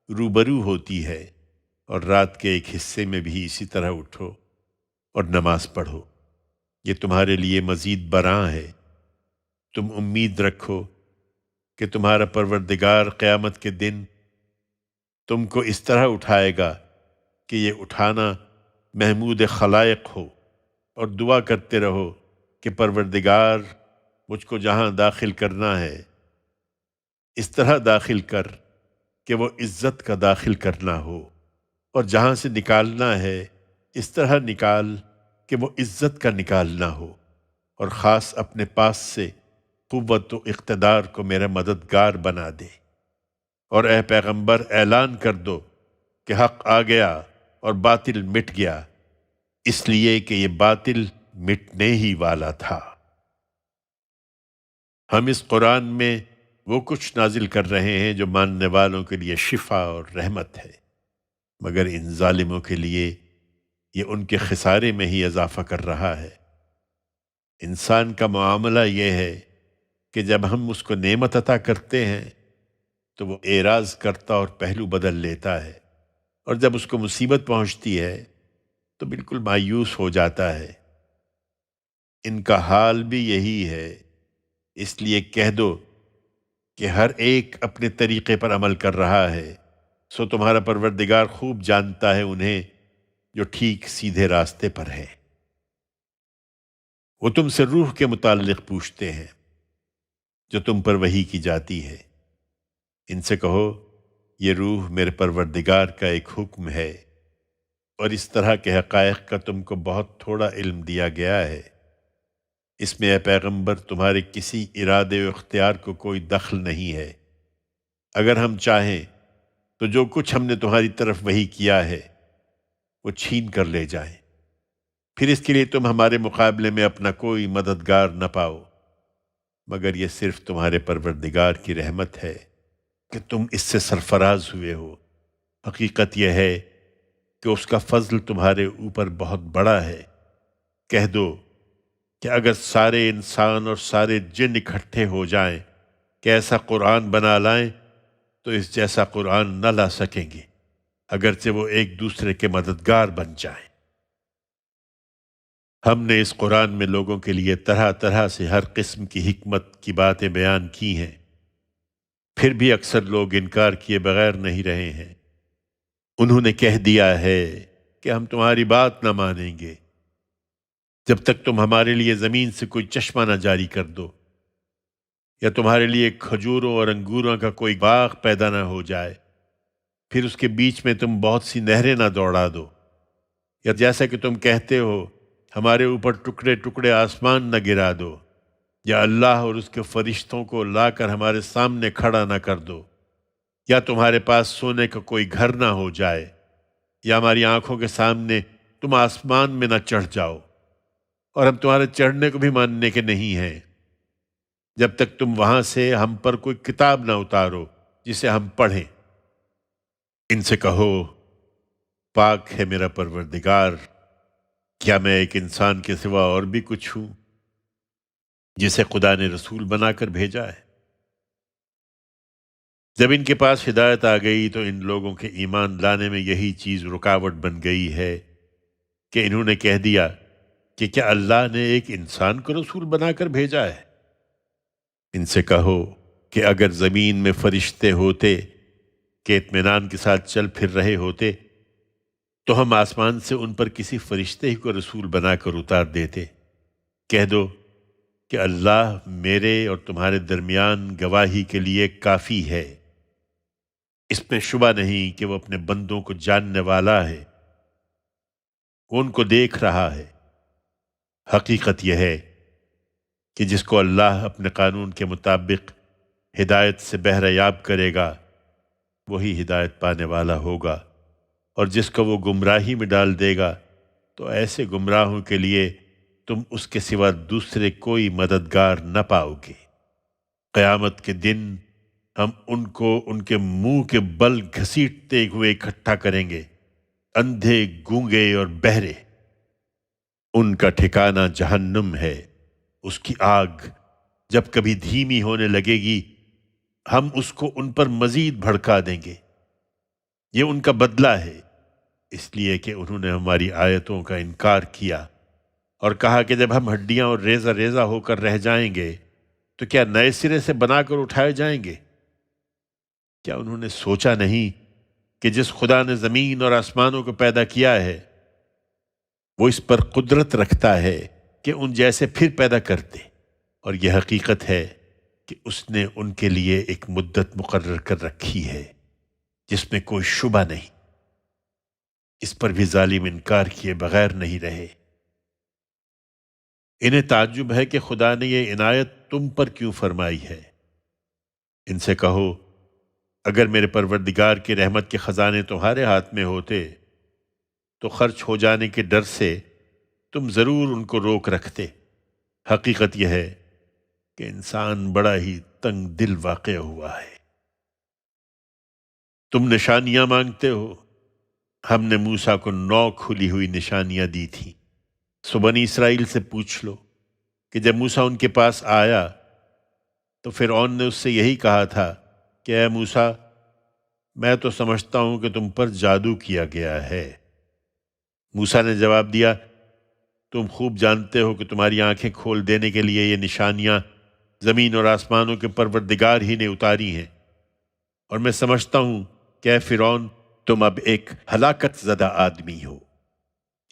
روبرو ہوتی ہے، اور رات کے ایک حصے میں بھی اسی طرح اٹھو اور نماز پڑھو، یہ تمہارے لیے مزید براں ہے۔ تم امید رکھو کہ تمہارا پروردگار قیامت کے دن تم کو اس طرح اٹھائے گا کہ یہ اٹھانا محمود خلائق ہو، اور دعا کرتے رہو کہ پروردگار مجھ کو جہاں داخل کرنا ہے اس طرح داخل کر کہ وہ عزت کا داخل کرنا ہو، اور جہاں سے نکالنا ہے اس طرح نکال کہ وہ عزت کا نکالنا ہو، اور خاص اپنے پاس سے قوت و اقتدار کو میرا مددگار بنا دے۔ اور اے پیغمبر اعلان کر دو کہ حق آ گیا اور باطل مٹ گیا، اس لیے کہ یہ باطل مٹنے ہی والا تھا۔ ہم اس قرآن میں وہ کچھ نازل کر رہے ہیں جو ماننے والوں کے لیے شفا اور رحمت ہے، مگر ان ظالموں کے لیے یہ ان کے خسارے میں ہی اضافہ کر رہا ہے۔ انسان کا معاملہ یہ ہے کہ جب ہم اس کو نعمت عطا کرتے ہیں تو وہ اعراض کرتا اور پہلو بدل لیتا ہے، اور جب اس کو مصیبت پہنچتی ہے تو بالکل مایوس ہو جاتا ہے۔ ان کا حال بھی یہی ہے، اس لیے کہہ دو کہ ہر ایک اپنے طریقے پر عمل کر رہا ہے، سو تمہارا پروردگار خوب جانتا ہے انہیں جو ٹھیک سیدھے راستے پر ہے۔ وہ تم سے روح کے متعلق پوچھتے ہیں جو تم پر وحی کی جاتی ہے۔ ان سے کہو یہ روح میرے پروردگار کا ایک حکم ہے، اور اس طرح کے حقائق کا تم کو بہت تھوڑا علم دیا گیا ہے۔ اس میں اے پیغمبر تمہارے کسی ارادے و اختیار کو کوئی دخل نہیں ہے۔ اگر ہم چاہیں تو جو کچھ ہم نے تمہاری طرف وحی کیا ہے وہ چھین کر لے جائیں، پھر اس کے لیے تم ہمارے مقابلے میں اپنا کوئی مددگار نہ پاؤ، مگر یہ صرف تمہارے پروردگار کی رحمت ہے کہ تم اس سے سرفراز ہوئے ہو۔ حقیقت یہ ہے کہ اس کا فضل تمہارے اوپر بہت بڑا ہے۔ کہہ دو کہ اگر سارے انسان اور سارے جن اکٹھے ہو جائیں کہ ایسا قرآن بنا لائیں تو اس جیسا قرآن نہ لا سکیں گے، اگرچہ وہ ایک دوسرے کے مددگار بن جائیں۔ ہم نے اس قرآن میں لوگوں کے لیے طرح طرح سے ہر قسم کی حکمت کی باتیں بیان کی ہیں، پھر بھی اکثر لوگ انکار کیے بغیر نہیں رہے ہیں۔ انہوں نے کہہ دیا ہے کہ ہم تمہاری بات نہ مانیں گے جب تک تم ہمارے لیے زمین سے کوئی چشمہ نہ جاری کر دو، یا تمہارے لیے کھجوروں اور انگوروں کا کوئی باغ پیدا نہ ہو جائے، پھر اس کے بیچ میں تم بہت سی نہریں نہ دوڑا دو، یا جیسا کہ تم کہتے ہو ہمارے اوپر ٹکڑے ٹکڑے آسمان نہ گرا دو، یا اللہ اور اس کے فرشتوں کو لا کر ہمارے سامنے کھڑا نہ کر دو، یا تمہارے پاس سونے کا کوئی گھر نہ ہو جائے، یا ہماری آنکھوں کے سامنے تم آسمان میں نہ چڑھ جاؤ، اور ہم تمہارے چڑھنے کو بھی ماننے کے نہیں ہیں جب تک تم وہاں سے ہم پر کوئی کتاب نہ اتارو جسے ہم پڑھیں۔ ان سے کہو پاک ہے میرا پروردگار، کیا میں ایک انسان کے سوا اور بھی کچھ ہوں جسے خدا نے رسول بنا کر بھیجا ہے؟ جب ان کے پاس ہدایت آ گئی تو ان لوگوں کے ایمان لانے میں یہی چیز رکاوٹ بن گئی ہے کہ انہوں نے کہہ دیا کہ کیا اللہ نے ایک انسان کو رسول بنا کر بھیجا ہے؟ ان سے کہو کہ اگر زمین میں فرشتے ہوتے کہ اطمینان کے ساتھ چل پھر رہے ہوتے تو ہم آسمان سے ان پر کسی فرشتے ہی کو رسول بنا کر اتار دیتے۔ کہہ دو کہ اللہ میرے اور تمہارے درمیان گواہی کے لیے کافی ہے، اس میں شبہ نہیں کہ وہ اپنے بندوں کو جاننے والا ہے، وہ ان کو دیکھ رہا ہے۔ حقیقت یہ ہے کہ جس کو اللہ اپنے قانون کے مطابق ہدایت سے بہرہ یاب کرے گا وہی ہدایت پانے والا ہوگا، اور جس کو وہ گمراہی میں ڈال دے گا تو ایسے گمراہوں کے لیے تم اس کے سوا دوسرے کوئی مددگار نہ پاؤ گے۔ قیامت کے دن ہم ان کو ان کے منہ کے بل گھسیٹتے ہوئے اکٹھا کریں گے، اندھے، گونگے اور بہرے۔ ان کا ٹھکانہ جہنم ہے، اس کی آگ جب کبھی دھیمی ہونے لگے گی ہم اس کو ان پر مزید بھڑکا دیں گے۔ یہ ان کا بدلہ ہے، اس لیے کہ انہوں نے ہماری آیتوں کا انکار کیا اور کہا کہ جب ہم ہڈیاں اور ریزہ ریزہ ہو کر رہ جائیں گے تو کیا نئے سرے سے بنا کر اٹھائے جائیں گے؟ کیا انہوں نے سوچا نہیں کہ جس خدا نے زمین اور آسمانوں کو پیدا کیا ہے وہ اس پر قدرت رکھتا ہے کہ ان جیسے پھر پیدا کرتے، اور یہ حقیقت ہے کہ اس نے ان کے لیے ایک مدت مقرر کر رکھی ہے جس میں کوئی شبہ نہیں۔ اس پر بھی ظالم انکار کیے بغیر نہیں رہے۔ انہیں تعجب ہے کہ خدا نے یہ عنایت تم پر کیوں فرمائی ہے۔ ان سے کہو اگر میرے پروردگار کی رحمت کے خزانے تمہارے ہاتھ میں ہوتے تو خرچ ہو جانے کے ڈر سے تم ضرور ان کو روک رکھتے۔ حقیقت یہ ہے کہ انسان بڑا ہی تنگ دل واقع ہوا ہے۔ تم نشانیاں مانگتے ہو، ہم نے موسیٰ کو 9 کھلی ہوئی نشانیاں دی تھیں۔ سو بنی اسرائیل سے پوچھ لو کہ جب موسیٰ ان کے پاس آیا تو فرعون نے اس سے یہی کہا تھا کہ اے موسیٰ، میں تو سمجھتا ہوں کہ تم پر جادو کیا گیا ہے۔ موسیٰ نے جواب دیا، تم خوب جانتے ہو کہ تمہاری آنکھیں کھول دینے کے لیے یہ نشانیاں زمین اور آسمانوں کے پروردگار ہی نے اتاری ہیں، اور میں سمجھتا ہوں کہ اے فرعون، تم اب ایک ہلاکت زدہ آدمی ہو۔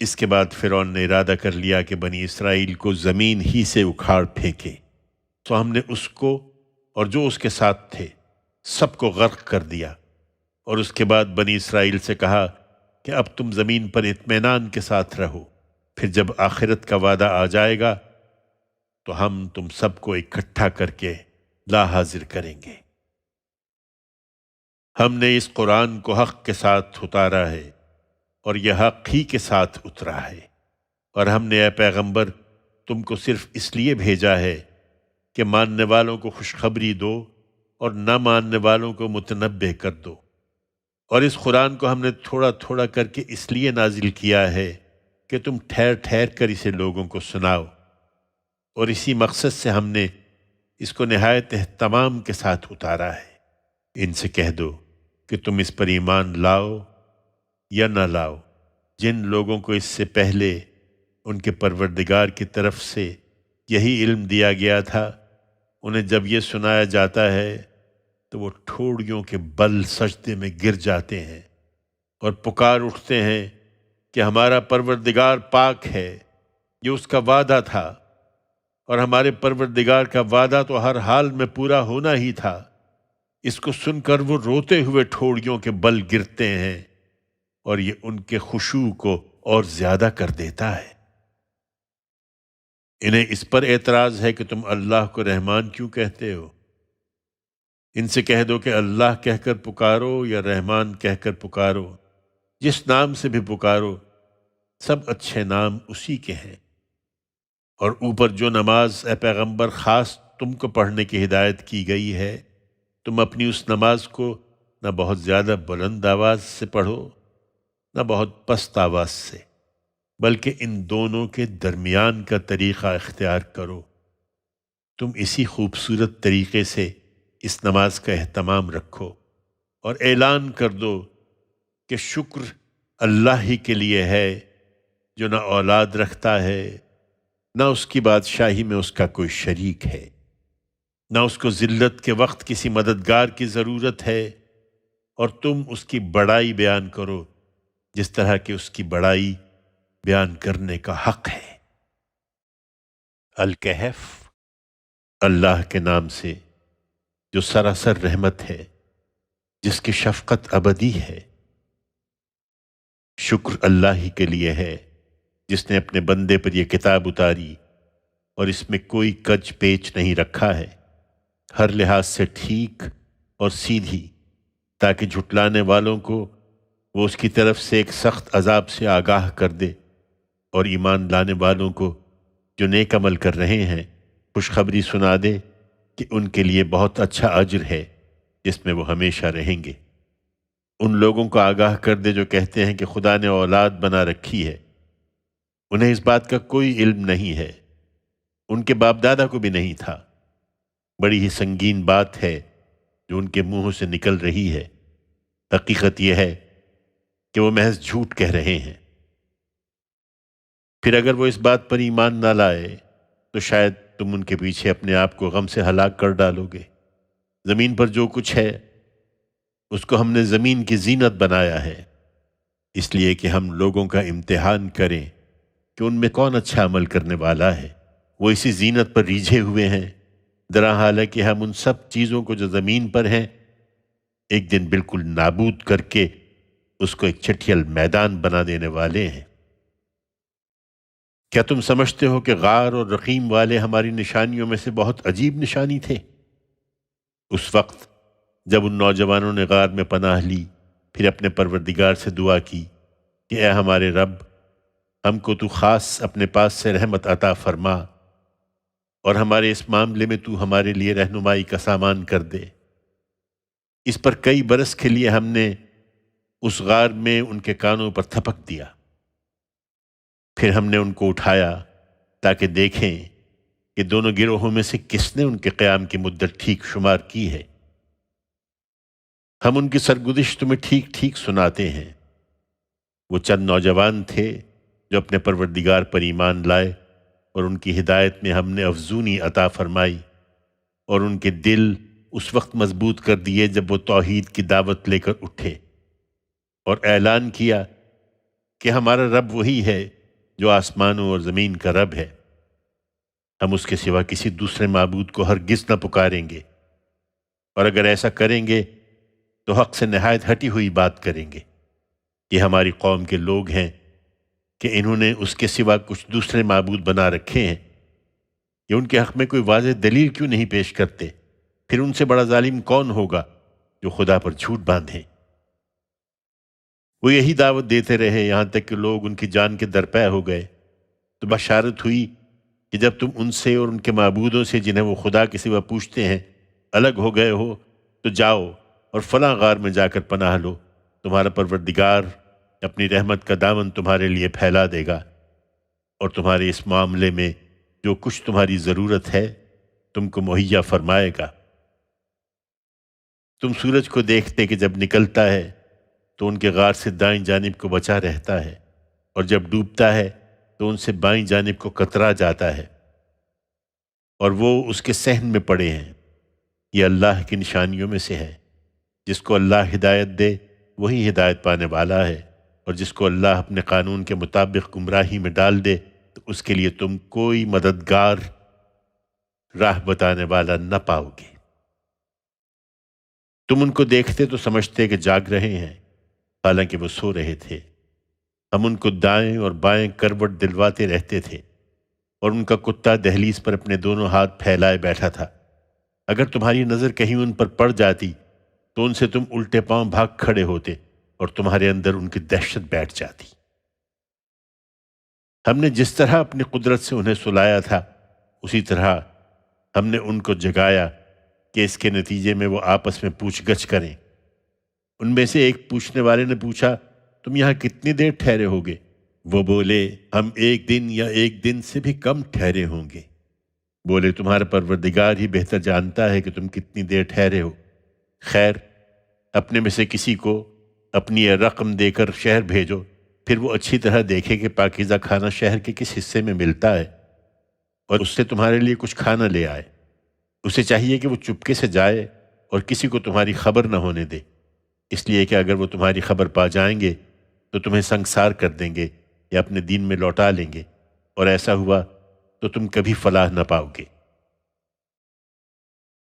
اس کے بعد فرعون نے ارادہ کر لیا کہ بنی اسرائیل کو زمین ہی سے اکھاڑ پھینکے، تو ہم نے اس کو اور جو اس کے ساتھ تھے سب کو غرق کر دیا، اور اس کے بعد بنی اسرائیل سے کہا کہ اب تم زمین پر اطمینان کے ساتھ رہو، پھر جب آخرت کا وعدہ آ جائے گا تو ہم تم سب کو اکٹھا کر کے لا حاضر کریں گے۔ ہم نے اس قرآن کو حق کے ساتھ اتارا ہے اور یہ حق ہی کے ساتھ اترا ہے، اور ہم نے اے پیغمبر تم کو صرف اس لیے بھیجا ہے کہ ماننے والوں کو خوشخبری دو اور نہ ماننے والوں کو متنبہ کر دو۔ اور اس قرآن کو ہم نے تھوڑا تھوڑا کر کے اس لیے نازل کیا ہے کہ تم ٹھہر ٹھہر کر اسے لوگوں کو سناؤ، اور اسی مقصد سے ہم نے اس کو نہایت اہتمام کے ساتھ اتارا ہے۔ ان سے کہہ دو کہ تم اس پر ایمان لاؤ یا نہ لاؤ، جن لوگوں کو اس سے پہلے ان کے پروردگار کی طرف سے یہی علم دیا گیا تھا، انہیں جب یہ سنایا جاتا ہے تو وہ ٹھوڑیوں کے بل سجدے میں گر جاتے ہیں اور پکار اٹھتے ہیں کہ ہمارا پروردگار پاک ہے، یہ اس کا وعدہ تھا، اور ہمارے پروردگار کا وعدہ تو ہر حال میں پورا ہونا ہی تھا۔ اس کو سن کر وہ روتے ہوئے ٹھوڑیوں کے بل گرتے ہیں، اور یہ ان کے خشوع کو اور زیادہ کر دیتا ہے۔ انہیں اس پر اعتراض ہے کہ تم اللہ کو رحمان کیوں کہتے ہو؟ ان سے کہہ دو کہ اللہ کہہ کر پکارو یا رحمان کہہ کر پکارو، جس نام سے بھی پکارو سب اچھے نام اسی کے ہیں۔ اور اوپر جو نماز اے پیغمبر خاص تم کو پڑھنے کی ہدایت کی گئی ہے، تم اپنی اس نماز کو نہ بہت زیادہ بلند آواز سے پڑھو نہ بہت پست آواز سے، بلکہ ان دونوں کے درمیان کا طریقہ اختیار کرو۔ تم اسی خوبصورت طریقے سے اس نماز کا اہتمام رکھو اور اعلان کر دو کہ شکر اللہ ہی کے لیے ہے جو نہ اولاد رکھتا ہے نہ اس کی بادشاہی میں اس کا کوئی شریک ہے۔ نہ اس کو ذلت کے وقت کسی مددگار کی ضرورت ہے، اور تم اس کی بڑائی بیان کرو جس طرح کہ اس کی بڑائی بیان کرنے کا حق ہے۔ الکہف۔ اللہ کے نام سے جو سراسر رحمت ہے، جس کی شفقت ابدی ہے۔ شکر اللہ ہی کے لیے ہے جس نے اپنے بندے پر یہ کتاب اتاری اور اس میں کوئی کج پیچ نہیں رکھا ہے، ہر لحاظ سے ٹھیک اور سیدھی، تاکہ جھٹلانے والوں کو وہ اس کی طرف سے ایک سخت عذاب سے آگاہ کر دے، اور ایمان لانے والوں کو جو نیک عمل کر رہے ہیں خوشخبری سنا دے کہ ان کے لیے بہت اچھا اجر ہے جس میں وہ ہمیشہ رہیں گے۔ ان لوگوں کو آگاہ کر دے جو کہتے ہیں کہ خدا نے اولاد بنا رکھی ہے، انہیں اس بات کا کوئی علم نہیں ہے، ان کے باپ دادا کو بھی نہیں تھا۔ بڑی ہی سنگین بات ہے جو ان کے منہوں سے نکل رہی ہے۔ حقیقت یہ ہے کہ وہ محض جھوٹ کہہ رہے ہیں۔ پھر اگر وہ اس بات پر ایمان نہ لائے تو شاید تم ان کے پیچھے اپنے آپ کو غم سے ہلاک کر ڈالو گے۔ زمین پر جو کچھ ہے اس کو ہم نے زمین کی زینت بنایا ہے، اس لیے کہ ہم لوگوں کا امتحان کریں کہ ان میں کون اچھا عمل کرنے والا ہے۔ وہ اسی زینت پر ریجھے ہوئے ہیں، درا حالانکہ ہم ان سب چیزوں کو جو زمین پر ہیں ایک دن بالکل نابود کر کے اس کو ایک چٹھیل میدان بنا دینے والے ہیں۔ کیا تم سمجھتے ہو کہ غار اور رقیم والے ہماری نشانیوں میں سے بہت عجیب نشانی تھے؟ اس وقت جب ان نوجوانوں نے غار میں پناہ لی، پھر اپنے پروردگار سے دعا کی کہ اے ہمارے رب، ہم کو تو خاص اپنے پاس سے رحمت عطا فرما، اور ہمارے اس معاملے میں تو ہمارے لیے رہنمائی کا سامان کر دے۔ اس پر کئی برس کے لیے ہم نے اس غار میں ان کے کانوں پر تھپک دیا، پھر ہم نے ان کو اٹھایا تاکہ دیکھیں کہ دونوں گروہوں میں سے کس نے ان کے قیام کی مدت ٹھیک شمار کی ہے۔ ہم ان کی سرگزشت تمہیں ٹھیک ٹھیک سناتے ہیں۔ وہ چند نوجوان تھے جو اپنے پروردگار پر ایمان لائے، اور ان کی ہدایت میں ہم نے افزونی عطا فرمائی، اور ان کے دل اس وقت مضبوط کر دیے جب وہ توحید کی دعوت لے کر اٹھے اور اعلان کیا کہ ہمارا رب وہی ہے جو آسمانوں اور زمین کا رب ہے، ہم اس کے سوا کسی دوسرے معبود کو ہرگز نہ پکاریں گے، اور اگر ایسا کریں گے تو حق سے نہایت ہٹی ہوئی بات کریں گے۔ یہ ہماری قوم کے لوگ ہیں کہ انہوں نے اس کے سوا کچھ دوسرے معبود بنا رکھے ہیں۔ یہ ان کے حق میں کوئی واضح دلیل کیوں نہیں پیش کرتے؟ پھر ان سے بڑا ظالم کون ہوگا جو خدا پر جھوٹ باندھے؟ وہ یہی دعوت دیتے رہے یہاں تک کہ لوگ ان کی جان کے درپے ہو گئے، تو بشارت ہوئی کہ جب تم ان سے اور ان کے معبودوں سے جنہیں وہ خدا کے سوا پوچھتے ہیں الگ ہو گئے ہو تو جاؤ اور فلاں غار میں جا کر پناہ لو، تمہارا پروردگار اپنی رحمت کا دامن تمہارے لیے پھیلا دے گا، اور تمہارے اس معاملے میں جو کچھ تمہاری ضرورت ہے تم کو مہیا فرمائے گا۔ تم سورج کو دیکھتے کہ جب نکلتا ہے تو ان کے غار سے دائیں جانب کو بچا رہتا ہے، اور جب ڈوبتا ہے تو ان سے بائیں جانب کو کترا جاتا ہے، اور وہ اس کے صحن میں پڑے ہیں۔ یہ اللہ کی نشانیوں میں سے ہے۔ جس کو اللہ ہدایت دے وہی ہدایت پانے والا ہے، اور جس کو اللہ اپنے قانون کے مطابق گمراہی میں ڈال دے تو اس کے لیے تم کوئی مددگار راہ بتانے والا نہ پاؤ گے۔ تم ان کو دیکھتے تو سمجھتے کہ جاگ رہے ہیں، حالانکہ وہ سو رہے تھے۔ ہم ان کو دائیں اور بائیں کروٹ دلواتے رہتے تھے، اور ان کا کتا دہلیز پر اپنے دونوں ہاتھ پھیلائے بیٹھا تھا۔ اگر تمہاری نظر کہیں ان پر پڑ جاتی تو ان سے تم الٹے پاؤں بھاگ کھڑے ہوتے، اور تمہارے اندر ان کی دہشت بیٹھ جاتی۔ ہم نے جس طرح اپنی قدرت سے انہیں سلایا تھا اسی طرح ہم نے ان کو جگایا کہ اس کے نتیجے میں وہ آپس میں پوچھ گچھ کریں۔ ان میں سے ایک پوچھنے والے نے پوچھا، تم یہاں کتنی دیر ٹھہرے ہوگے؟ وہ بولے، ہم 1 دن یا 1 دن سے بھی کم ٹھہرے ہوں گے۔ بولے، تمہارا پروردگار ہی بہتر جانتا ہے کہ تم کتنی دیر ٹھہرے ہو۔ خیر، اپنے میں سے کسی کو اپنی یہ رقم دے کر شہر بھیجو، پھر وہ اچھی طرح دیکھے کہ پاکیزہ کھانا شہر کے کس حصے میں ملتا ہے، اور اس سے تمہارے لیے کچھ کھانا لے آئے۔ اسے چاہیے کہ وہ چپکے سے جائے اور کسی کو تمہاری خبر نہ ہونے دے، اس لیے کہ اگر وہ تمہاری خبر پا جائیں گے تو تمہیں سنگسار کر دیں گے یا اپنے دین میں لوٹا لیں گے، اور ایسا ہوا تو تم کبھی فلاح نہ پاؤ گے۔